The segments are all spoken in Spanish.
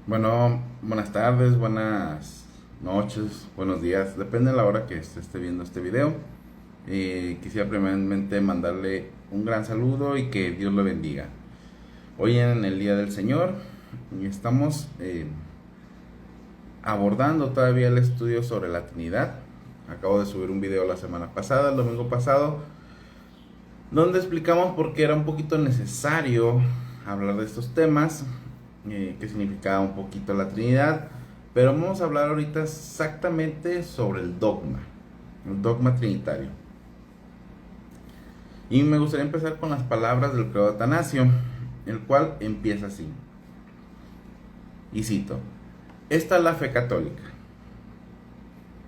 Bueno, buenas tardes, buenas noches, buenos días, depende de la hora que esté viendo este video. Quisiera primeramente mandarle un gran saludo y que Dios lo bendiga. Hoy en el Día del Señor y estamos abordando todavía el estudio sobre la Trinidad. Acabo de subir un video la semana pasada, el domingo pasado, donde explicamos por qué era un poquito necesario hablar de estos temas, qué significaba un poquito la Trinidad, pero vamos a hablar ahorita exactamente sobre el dogma trinitario. Y me gustaría empezar con las palabras del creador Atanasio, el cual empieza así, y cito: esta es la fe católica,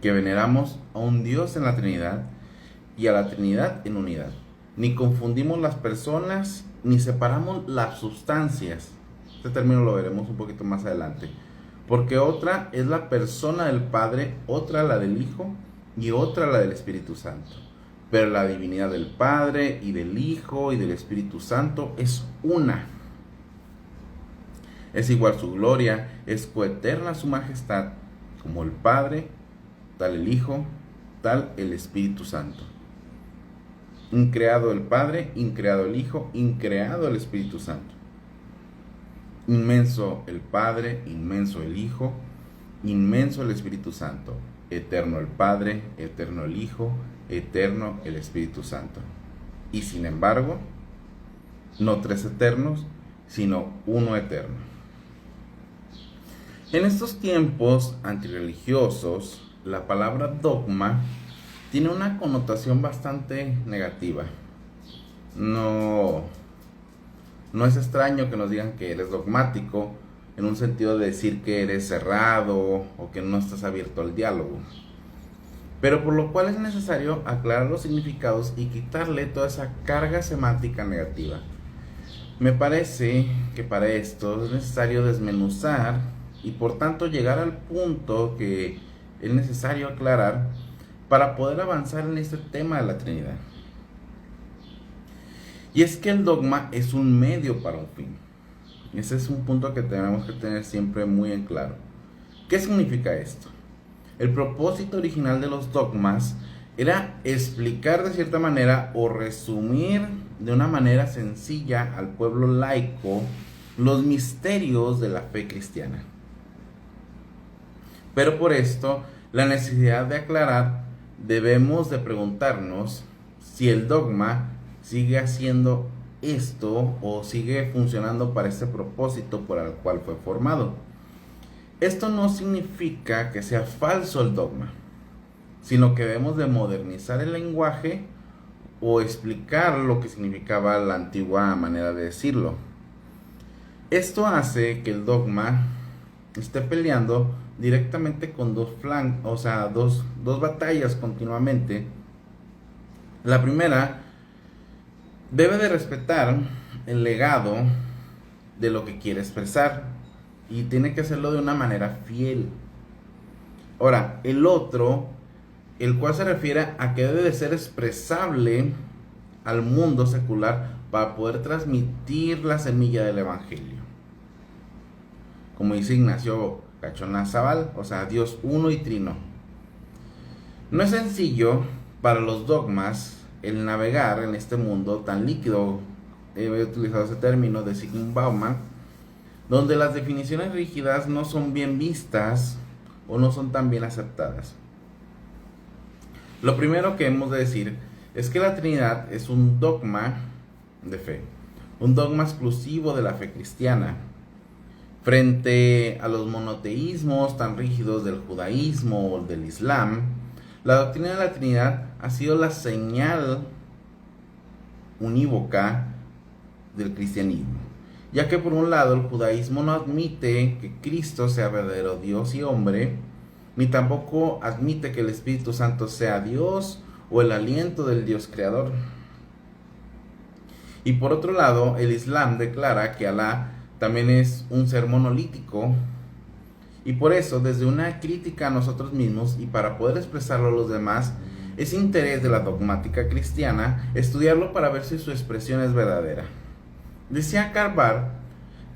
que veneramos a un Dios en la Trinidad y a la Trinidad en unidad. Ni confundimos las personas, ni separamos las sustancias. Este término lo veremos un poquito más adelante. Porque otra es la persona del Padre, otra la del Hijo y otra la del Espíritu Santo. Pero la divinidad del Padre y del Hijo y del Espíritu Santo es una. Es igual su gloria, es coeterna su majestad, como el Padre, tal el Hijo, tal el Espíritu Santo. Increado el Padre, increado el Hijo, increado el Espíritu Santo. Inmenso el Padre, inmenso el Hijo, inmenso el Espíritu Santo. Eterno el Padre, eterno el Hijo, eterno el Espíritu Santo. Y sin embargo, no tres eternos, sino uno eterno. En estos tiempos antirreligiosos, la palabra dogma tiene una connotación bastante negativa. No es extraño que nos digan que eres dogmático, en un sentido de decir que eres cerrado o que no estás abierto al diálogo. Pero por lo cual es necesario aclarar los significados y quitarle toda esa carga semántica negativa. Me parece que para esto es necesario desmenuzar y por tanto llegar al punto que es necesario aclarar para poder avanzar en este tema de la Trinidad. Y es que el dogma es un medio para un fin. Ese es un punto que tenemos que tener siempre muy en claro. ¿Qué significa esto? El propósito original de los dogmas era explicar de cierta manera o resumir de una manera sencilla al pueblo laico los misterios de la fe cristiana. Pero por esto, la necesidad de aclarar, debemos de preguntarnos si el dogma sigue haciendo esto o sigue funcionando para este propósito por el cual fue formado. Esto no significa que sea falso el dogma, sino que debemos de modernizar el lenguaje o explicar lo que significaba la antigua manera de decirlo. Esto hace que el dogma esté peleando directamente con dos batallas continuamente. La primera, debe de respetar el legado de lo que quiere expresar y tiene que hacerlo de una manera fiel. Ahora, el otro, el cual se refiere a que debe de ser expresable al mundo secular para poder transmitir la semilla del Evangelio. Como dice Ignacio Cachona-Zabal, o sea, Dios uno y trino. No es sencillo para los dogmas el navegar en este mundo tan líquido. He utilizado ese término de Zygmunt Bauman, donde las definiciones rígidas no son bien vistas o no son tan bien aceptadas. Lo primero que hemos de decir es que la Trinidad es un dogma de fe, un dogma exclusivo de la fe cristiana. Frente a los monoteísmos tan rígidos del judaísmo o del islam, la doctrina de la Trinidad ha sido la señal unívoca del cristianismo, ya que por un lado el judaísmo no admite que Cristo sea verdadero Dios y hombre, ni tampoco admite que el Espíritu Santo sea Dios o el aliento del Dios creador. Y por otro lado, el Islam declara que Alá también es un ser monolítico, y por eso, desde una crítica a nosotros mismos y para poder expresarlo a los demás, es interés de la dogmática cristiana estudiarlo para ver si su expresión es verdadera. Decía Karl Barth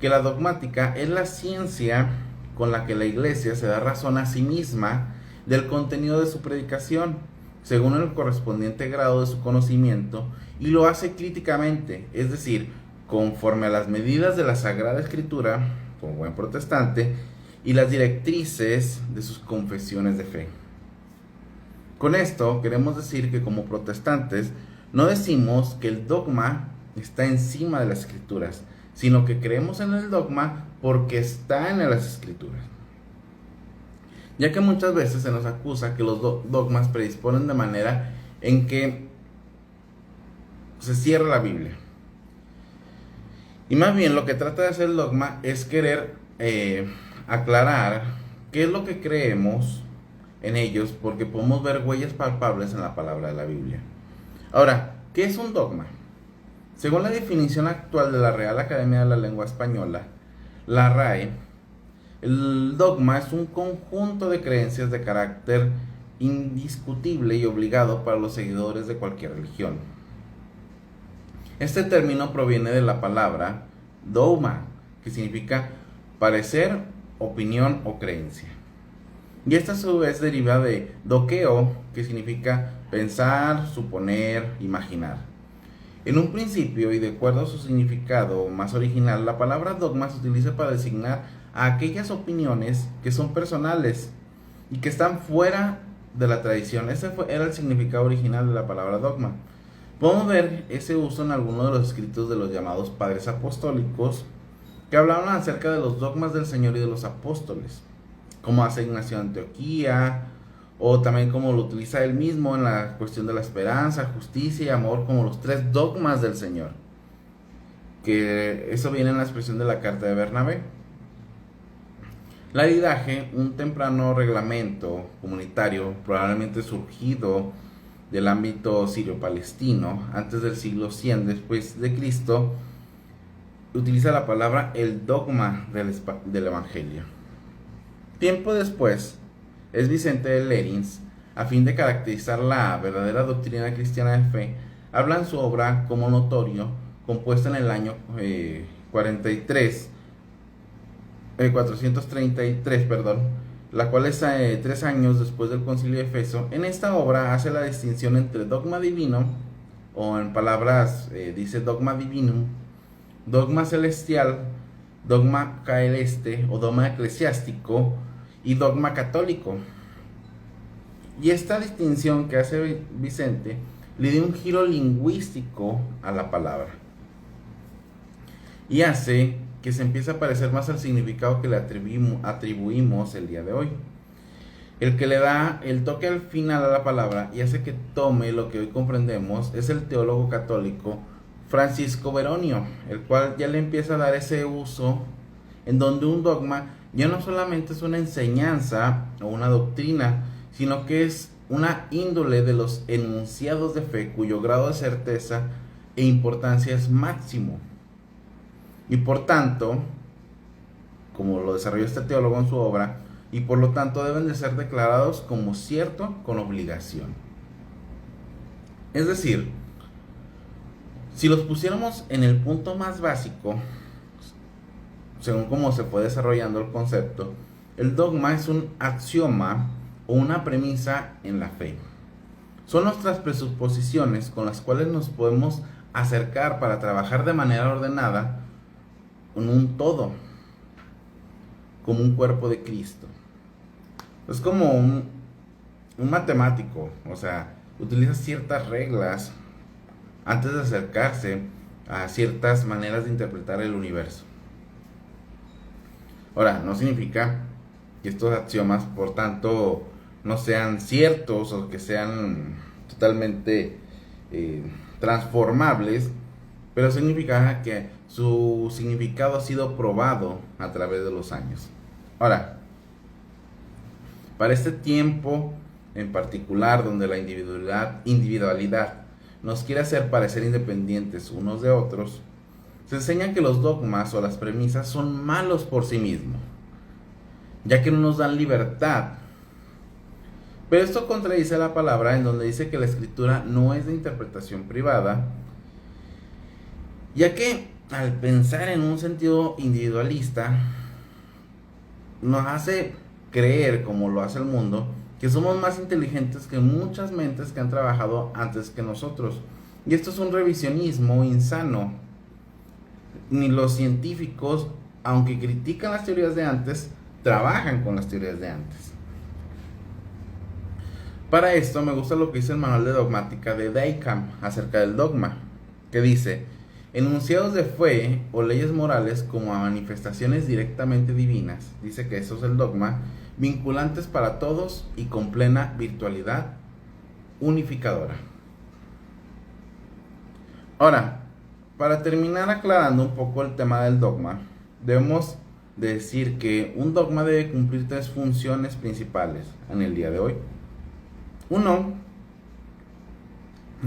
que la dogmática es la ciencia con la que la iglesia se da razón a sí misma del contenido de su predicación, según el correspondiente grado de su conocimiento, y lo hace críticamente, es decir, conforme a las medidas de la Sagrada Escritura, como buen protestante, y las directrices de sus confesiones de fe. Con esto queremos decir que como protestantes no decimos que el dogma está encima de las Escrituras, sino que creemos en el dogma porque está en las Escrituras. Ya que muchas veces se nos acusa que los dogmas predisponen de manera en que se cierra la Biblia. Y más bien lo que trata de hacer el dogma es querer aclarar qué es lo que creemos en ellos, porque podemos ver huellas palpables en la palabra de la Biblia. Ahora, ¿qué es un dogma? Según la definición actual de la Real Academia de la Lengua Española, la RAE, el dogma es un conjunto de creencias de carácter indiscutible y obligado para los seguidores de cualquier religión. Este término proviene de la palabra dogma, que significa parecer, opinión o creencia. Y esta a su vez deriva de dokeo, que significa pensar, suponer, imaginar. En un principio, y de acuerdo a su significado más original, la palabra dogma se utiliza para designar a aquellas opiniones que son personales y que están fuera de la tradición. Ese era el significado original de la palabra dogma. Podemos ver ese uso en algunos de los escritos de los llamados padres apostólicos, que hablaban acerca de los dogmas del Señor y de los apóstoles, como hace Ignacio de Antioquía, o también como lo utiliza él mismo en la cuestión de la esperanza, justicia y amor, como los 3 dogmas del Señor, que eso viene en la expresión de la carta de Bernabé. La Didache, un temprano reglamento comunitario probablemente surgido del ámbito sirio-palestino antes del siglo 100 después de Cristo, utiliza la palabra el dogma del Evangelio. Tiempo después, es Vicente de Lérins, a fin de caracterizar la verdadera doctrina cristiana de fe, habla en su obra como notorio, compuesta en el año 433, la cual es 3 años después del Concilio de Efeso. En esta obra hace la distinción entre dogma divino, o en palabras dice dogma divinum, dogma celestial, dogma caeleste o dogma eclesiástico y dogma católico. Y esta distinción que hace Vicente le dio un giro lingüístico a la palabra y hace que se empiece a parecer más al significado que le atribuimos el día de hoy. El que le da el toque al final a la palabra y hace que tome lo que hoy comprendemos es el teólogo católico Francisco Veronio, el cual ya le empieza a dar ese uso en donde un dogma ya no solamente es una enseñanza o una doctrina, sino que es una índole de los enunciados de fe cuyo grado de certeza e importancia es máximo. Y por tanto, como lo desarrolló este teólogo en su obra, y por lo tanto deben de ser declarados como cierto con obligación. Es decir, si los pusiéramos en el punto más básico, según cómo se fue desarrollando el concepto, el dogma es un axioma o una premisa en la fe. Son nuestras presuposiciones con las cuales nos podemos acercar para trabajar de manera ordenada con un todo, como un cuerpo de Cristo. Es como un matemático, o sea, utiliza ciertas reglas antes de acercarse a ciertas maneras de interpretar el universo. Ahora, no significa que estos axiomas, por tanto, no sean ciertos o que sean totalmente transformables, pero significa que su significado ha sido probado a través de los años. Ahora, para este tiempo en particular, donde la individualidad nos quiere hacer parecer independientes unos de otros, se enseña que los dogmas o las premisas son malos por sí mismos, ya que no nos dan libertad. Pero esto contradice la palabra en donde dice que la escritura no es de interpretación privada, ya que al pensar en un sentido individualista, nos hace creer, como lo hace el mundo, que somos más inteligentes que muchas mentes que han trabajado antes que nosotros. Y esto es un revisionismo insano. Ni los científicos, aunque critican las teorías de antes, trabajan con las teorías de antes. Para esto me gusta lo que dice el manual de dogmática de Daycam acerca del dogma, que dice: enunciados de fe o leyes morales como a manifestaciones directamente divinas, dice que eso es el dogma, vinculantes para todos y con plena virtualidad unificadora. Ahora, para terminar aclarando un poco el tema del dogma, debemos decir que un dogma debe cumplir tres funciones principales en el día de hoy. Uno,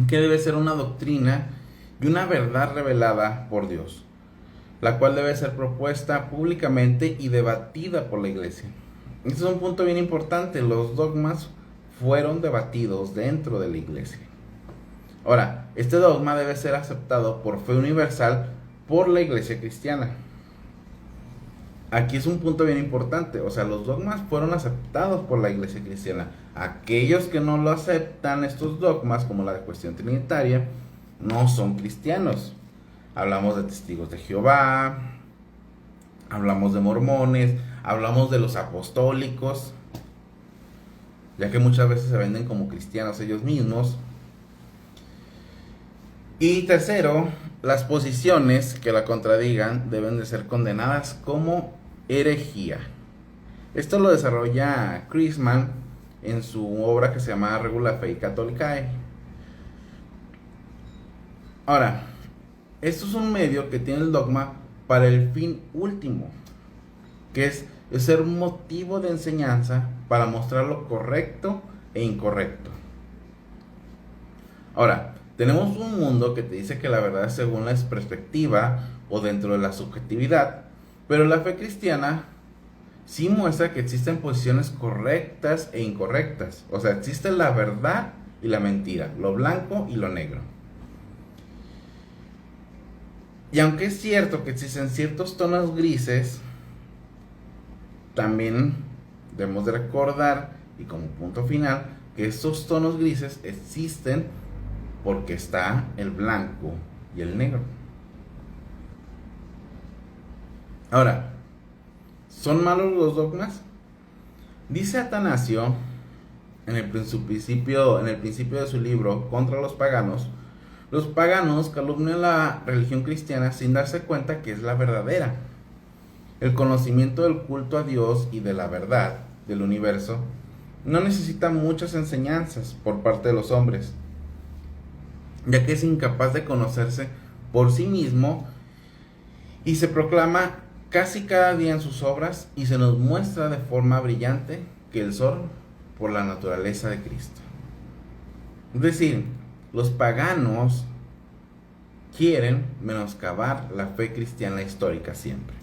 que debe ser una doctrina y una verdad revelada por Dios, la cual debe ser propuesta públicamente y debatida por la iglesia. Este es un punto bien importante. Los dogmas fueron debatidos dentro de la iglesia. Ahora, este dogma debe ser aceptado por fe universal por la iglesia cristiana. Aquí es un punto bien importante. O sea, los dogmas fueron aceptados por la iglesia cristiana. Aquellos que no lo aceptan, estos dogmas, como la cuestión trinitaria, no son cristianos. Hablamos de testigos de Jehová, hablamos de mormones, hablamos de los apostólicos, ya que muchas veces se venden como cristianos ellos mismos. Y tercero, las posiciones que la contradigan deben de ser condenadas como herejía. Esto lo desarrolla Chrisman en su obra que se llama Regula Fei Catholicae. Ahora, esto es un medio que tiene el dogma para el fin último, que es ser motivo de enseñanza para mostrar lo correcto e incorrecto. Ahora, tenemos un mundo que te dice que la verdad es según la perspectiva o dentro de la subjetividad, pero la fe cristiana sí muestra que existen posiciones correctas e incorrectas. O sea, existe la verdad y la mentira, lo blanco y lo negro. Y aunque es cierto que existen ciertos tonos grises, también debemos de recordar, y como punto final, que estos tonos grises existen porque está el blanco y el negro. Ahora, ¿son malos los dogmas? Dice Atanasio en el principio de su libro Contra los paganos calumnian la religión cristiana sin darse cuenta que es la verdadera. El conocimiento del culto a Dios y de la verdad del universo no necesita muchas enseñanzas por parte de los hombres, ya que es incapaz de conocerse por sí mismo y se proclama casi cada día en sus obras y se nos muestra de forma brillante que el sol por la naturaleza de Cristo. Es decir, los paganos quieren menoscabar la fe cristiana histórica siempre.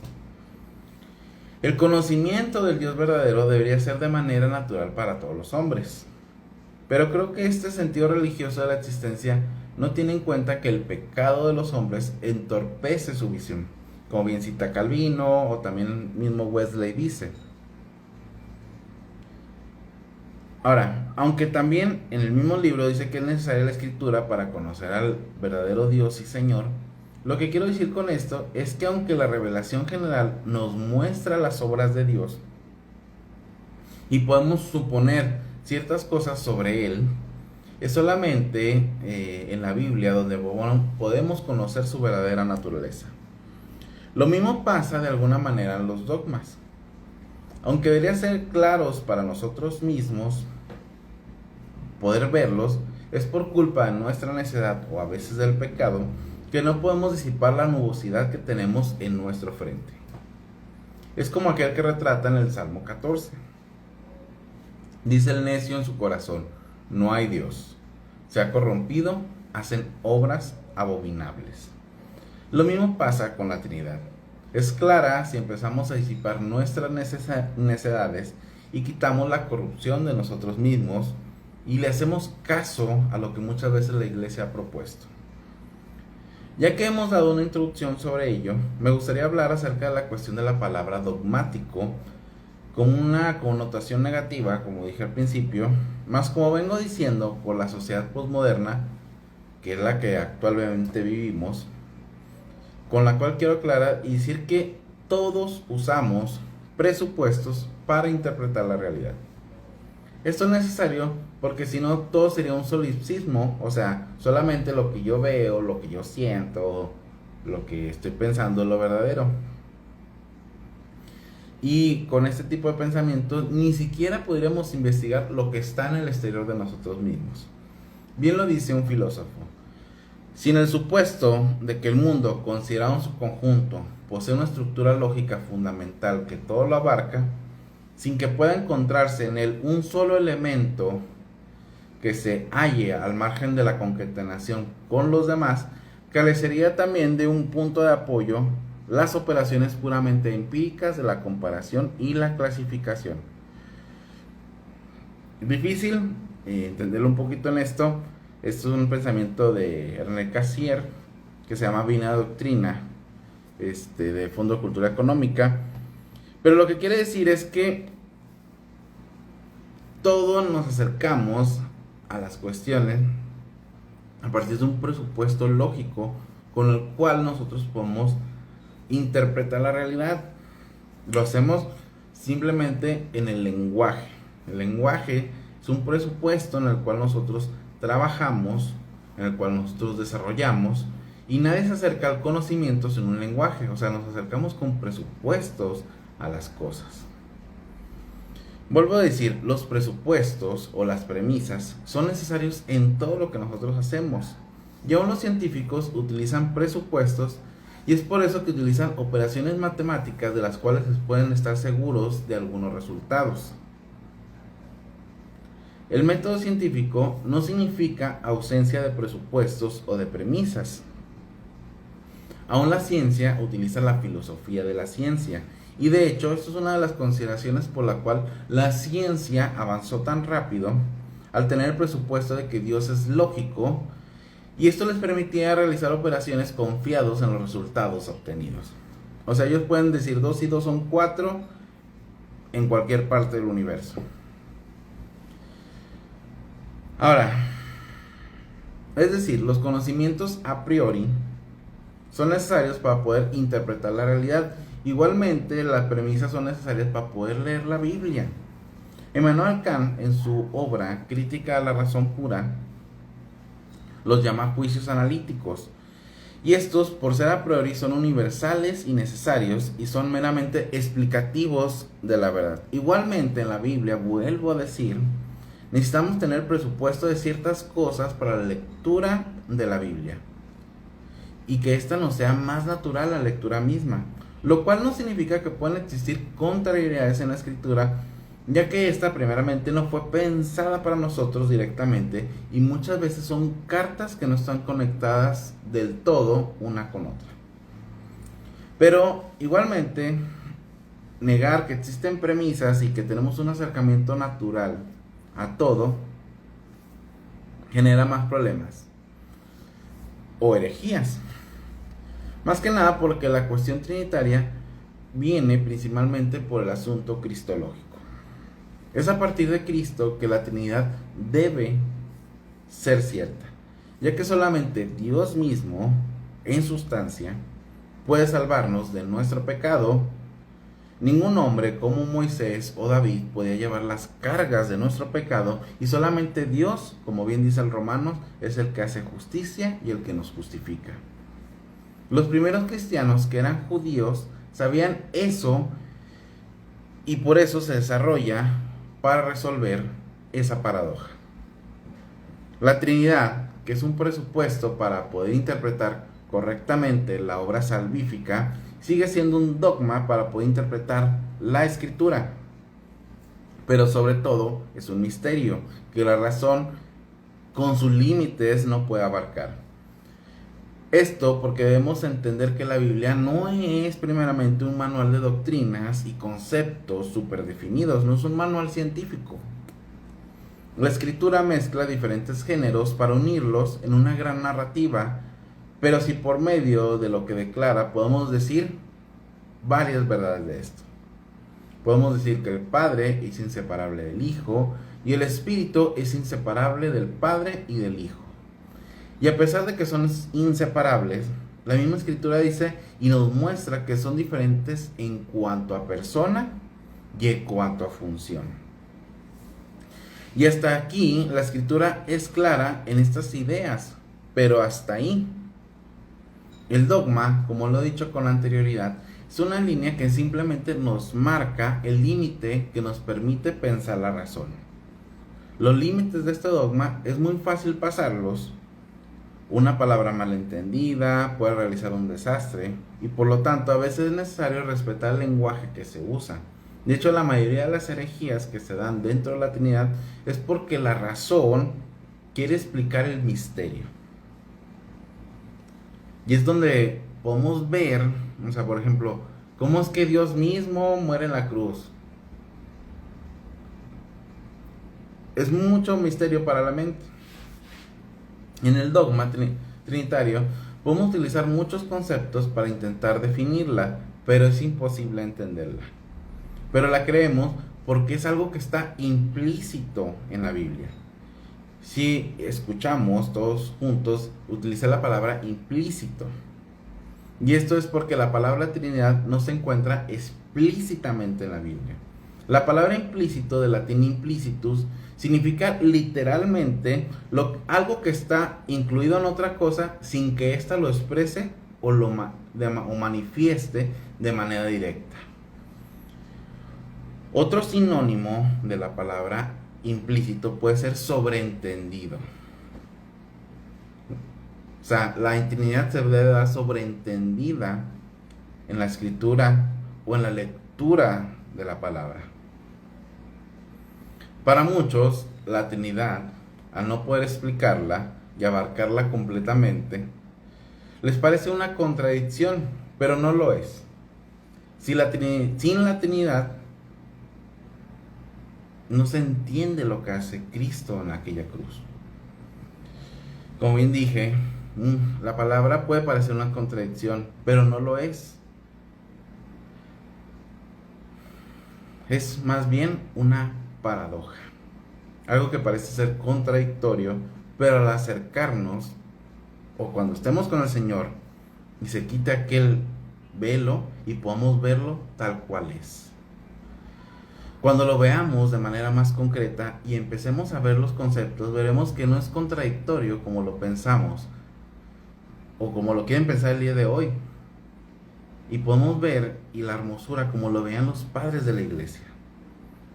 El conocimiento del Dios verdadero debería ser de manera natural para todos los hombres, pero creo que este sentido religioso de la existencia no tiene en cuenta que el pecado de los hombres entorpece su visión, como bien cita Calvino o también el mismo Wesley dice. Ahora, aunque también en el mismo libro dice que es necesaria la escritura para conocer al verdadero Dios y Señor, lo que quiero decir con esto es que aunque la revelación general nos muestra las obras de Dios y podemos suponer ciertas cosas sobre Él, es solamente en la Biblia donde podemos conocer su verdadera naturaleza. Lo mismo pasa de alguna manera en los dogmas. Aunque deberían ser claros para nosotros mismos, poder verlos, es por culpa de nuestra necedad o a veces del pecado que no podemos disipar la nubosidad que tenemos en nuestro frente. Es como aquel que retrata en el Salmo 14. Dice el necio en su corazón: no hay Dios. Se ha corrompido, hacen obras abominables. Lo mismo pasa con la Trinidad. Es clara si empezamos a disipar nuestras necedades y quitamos la corrupción de nosotros mismos y le hacemos caso a lo que muchas veces la iglesia ha propuesto. Ya que hemos dado una introducción sobre ello, me gustaría hablar acerca de la cuestión de la palabra dogmático, con una connotación negativa, como dije al principio, más como vengo diciendo, por la sociedad postmoderna, que es la que actualmente vivimos, con la cual quiero aclarar y decir que todos usamos presupuestos para interpretar la realidad. Esto es necesario porque si no todo sería un solipsismo, o sea, solamente lo que yo veo, lo que yo siento, lo que estoy pensando es lo verdadero. Y con este tipo de pensamientos ni siquiera podríamos investigar lo que está en el exterior de nosotros mismos. Bien lo dice un filósofo: sin el supuesto de que el mundo, considerado en su conjunto, posee una estructura lógica fundamental que todo lo abarca, sin que pueda encontrarse en él un solo elemento que se halle al margen de la concatenación con los demás, carecería también de un punto de apoyo las operaciones puramente empíricas de la comparación y la clasificación. Difícil entenderlo un poquito en esto. Esto es un pensamiento de René Cassirer que se llama Vina Doctrina, de Fondo de Cultura Económica. Pero lo que quiere decir es que todos nos acercamos a las cuestiones a partir de un presupuesto lógico con el cual nosotros podemos interpretar la realidad. Lo hacemos simplemente en el lenguaje. El lenguaje es un presupuesto en el cual nosotros trabajamos, en el cual nosotros desarrollamos, y nadie se acerca al conocimiento sin un lenguaje. O sea, nos acercamos con presupuestos a las cosas. Vuelvo a decir, los presupuestos o las premisas son necesarios en todo lo que nosotros hacemos. Y aún los científicos utilizan presupuestos, y es por eso que utilizan operaciones matemáticas de las cuales pueden estar seguros de algunos resultados. El método científico no significa ausencia de presupuestos o de premisas. Aún la ciencia utiliza la filosofía de la ciencia, y de hecho esto es una de las consideraciones por la cual la ciencia avanzó tan rápido, al tener el presupuesto de que Dios es lógico, y esto les permitía realizar operaciones confiados en los resultados obtenidos. O sea, ellos pueden decir 2 y 2 son 4 en cualquier parte del universo. Ahora, es decir, los conocimientos a priori son necesarios para poder interpretar la realidad. Igualmente, las premisas son necesarias para poder leer la Biblia. Immanuel Kant, en su obra Crítica a la razón pura, los llama juicios analíticos. Y estos, por ser a priori, son universales y necesarios y son meramente explicativos de la verdad. Igualmente, en la Biblia, vuelvo a decir, necesitamos tener presupuesto de ciertas cosas para la lectura de la Biblia, y que ésta nos sea más natural a la lectura misma, lo cual no significa que puedan existir contrariedades en la escritura, ya que esta primeramente no fue pensada para nosotros directamente, y muchas veces son cartas que no están conectadas del todo una con otra. Pero igualmente, negar que existen premisas y que tenemos un acercamiento natural a todo genera más problemas o herejías. Más que nada porque la cuestión trinitaria viene principalmente por el asunto cristológico. Es a partir de Cristo que la Trinidad debe ser cierta, ya que solamente Dios mismo, en sustancia, puede salvarnos de nuestro pecado. Ningún hombre como Moisés o David podía llevar las cargas de nuestro pecado, y solamente Dios, como bien dice el Romanos, es el que hace justicia y el que nos justifica. Los primeros cristianos, que eran judíos, sabían eso, y por eso se desarrolla para resolver esa paradoja. La Trinidad, que es un presupuesto para poder interpretar correctamente la obra salvífica, sigue siendo un dogma para poder interpretar la escritura, pero sobre todo es un misterio que la razón con sus límites no puede abarcar. Esto porque debemos entender que la Biblia no es primeramente un manual de doctrinas y conceptos súper definidos, no es un manual científico. La escritura mezcla diferentes géneros para unirlos en una gran narrativa, pero si por medio de lo que declara podemos decir varias verdades de esto. Podemos decir que el Padre es inseparable del Hijo y el Espíritu es inseparable del Padre y del Hijo. Y a pesar de que son inseparables, la misma Escritura dice y nos muestra que son diferentes en cuanto a persona y en cuanto a función. Y hasta aquí la Escritura es clara en estas ideas, pero hasta ahí. El dogma, como lo he dicho con anterioridad, es una línea que simplemente nos marca el límite que nos permite pensar la razón. Los límites de este dogma es muy fácil pasarlos. Una palabra malentendida puede realizar un desastre y por lo tanto a veces es necesario respetar el lenguaje que se usa. De hecho, la mayoría de las herejías que se dan dentro de la Trinidad es porque la razón quiere explicar el misterio. Y es donde podemos ver, o sea, por ejemplo, cómo es que Dios mismo muere en la cruz. Es mucho misterio para la mente. En el dogma trinitario podemos utilizar muchos conceptos para intentar definirla, pero es imposible entenderla. Pero la creemos porque es algo que está implícito en la Biblia. Si escuchamos todos juntos utilizar la palabra implícito. Y esto es porque la palabra Trinidad no se encuentra explícitamente en la Biblia. La palabra implícito, del latín implicitus, significa literalmente algo que está incluido en otra cosa sin que ésta lo exprese o manifieste de manera directa. Otro sinónimo de la palabra implícito puede ser sobreentendido. O sea, la Trinidad se debe dar sobreentendida en la escritura o en la lectura de la palabra. Para muchos, la Trinidad, al no poder explicarla y abarcarla completamente, les parece una contradicción, pero no lo es. Sin la Trinidad, no se entiende lo que hace Cristo en aquella cruz. Como bien dije, la palabra puede parecer una contradicción, pero no lo es. Es más bien una paradoja. Algo que parece ser contradictorio, pero al acercarnos, o cuando estemos con el Señor, y se quita aquel velo y podamos verlo tal cual es. Cuando lo veamos de manera más concreta y empecemos a ver los conceptos, veremos que no es contradictorio como lo pensamos o como lo quieren pensar el día de hoy. Y podemos ver y la hermosura como lo veían los padres de la iglesia.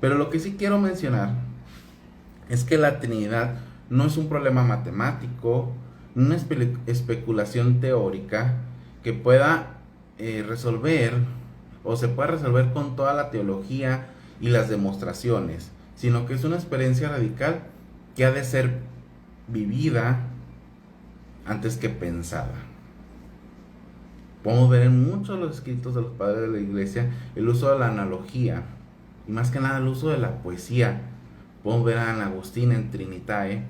Pero lo que sí quiero mencionar es que la Trinidad no es un problema matemático, una especulación teórica que pueda resolver o se pueda resolver con toda la teología y las demostraciones, sino que es una experiencia radical que ha de ser vivida antes que pensada. Podemos ver en muchos de los escritos de los padres de la iglesia el uso de la analogía y más que nada el uso de la poesía. Podemos ver a San Agustín en Trinitae,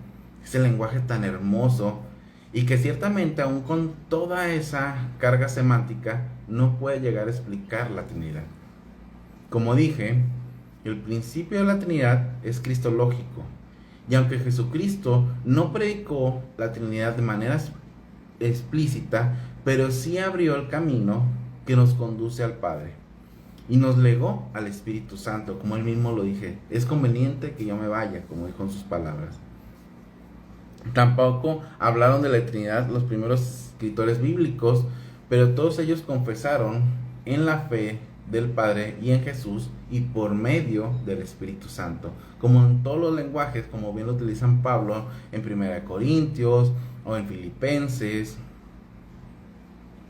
ese lenguaje tan hermoso y que ciertamente aún con toda esa carga semántica no puede llegar a explicar la Trinidad. Como dije, el principio de la Trinidad es cristológico, y aunque Jesucristo no predicó la Trinidad de manera explícita, pero sí abrió el camino que nos conduce al Padre, y nos legó al Espíritu Santo, como él mismo lo dije, es conveniente que yo me vaya, como dijo en sus palabras. Tampoco hablaron de la Trinidad los primeros escritores bíblicos, pero todos ellos confesaron en la fe del Padre y en Jesús y por medio del Espíritu Santo, como en todos los lenguajes, como bien lo utilizan Pablo en 1 Corintios o en Filipenses,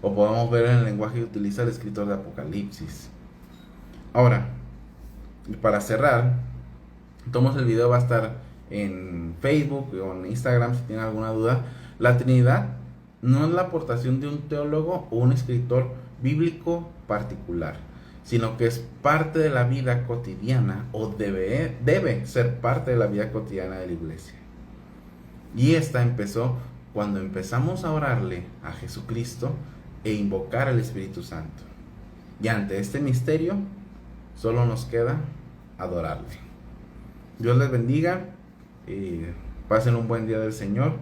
o podemos ver en el lenguaje que utiliza el escritor de Apocalipsis. Ahora, para cerrar, el video va a estar en Facebook o en Instagram si tienen alguna duda. La Trinidad no es la aportación de un teólogo o un escritor bíblico particular, sino que es parte de la vida cotidiana o debe ser parte de la vida cotidiana de la iglesia. Y esta empezó cuando empezamos a orarle a Jesucristo e invocar al Espíritu Santo. Y ante este misterio Solo nos queda adorarle. Dios les bendiga. Pasen un buen día del Señor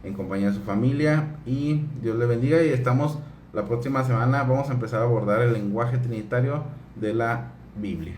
en compañía de su familia. Y Dios les bendiga. Y estamos la próxima semana. Vamos a empezar a abordar el lenguaje trinitario de la Biblia.